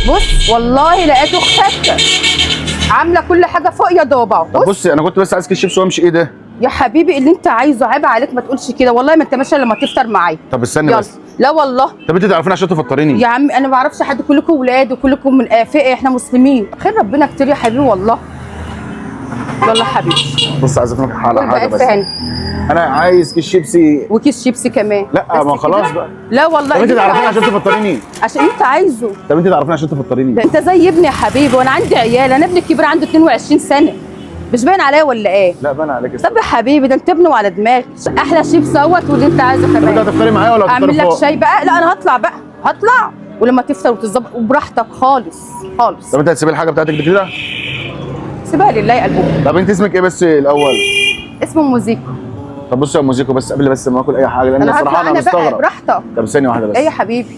بص والله لقيت اختك عامله كل حاجه فوق يا ضابه. طب بصي، انا كنت بس عايز كيس شيبسي وامشي. ايه ده يا حبيبي اللي انت عايزه، عيب عليك ما تقولش كده، والله ما انت ماشي لما تفطر معايا. طب استني يلا. بس. لا والله. طب انت تعرفيني عشان تفطريني يا عم انا ما بعرفش حد، كلكم ولاد وكلكم من فئه، احنا مسلمين، خير ربنا كتير يا حبيبي والله. يلا يا حبيبي. بص عايز افهمك على حاجه بس. هنا. انا عايز كيس شيبسي وكيس شيبسي كمان. لا ما خلاص بقى. لا والله. طب انت تعرفيني عشان تفطريني. عشان انت عايزه. طب انت تعرفيني عشان تفطريني. ده انت زي ابني يا حبيبي، وانا عندي عيال، انا ابني الكبير عنده 22 سنه، مش باين عليا ولا ايه؟ لا باين عليك. طب يا حبيبي ده انت ابني وعلى دماغي. احلى شيبس اهوت واللي انت عايزه كمان. طب انت هتفطري معايا ولا هتفطري اعمل لك فوق؟ شاي بقى. لا انا هطلع بقى، هطلع ولما تفطر وتظبط وبراحتك خالص خالص. طب انت هتسيبي الحاجه بتاعتك دي كده؟ سيبها لله يا قلبي. طب انت اسمك ايه بس الاول؟ اسمه موزيكو. طب بصي يا موزيكو، بس قبل ما اكل اي حاجه، لان انا الصراحه هطلع انا انا بقى مستغرب. براحتك. طب ثانيه واحده بس. ايه يا حبيبي؟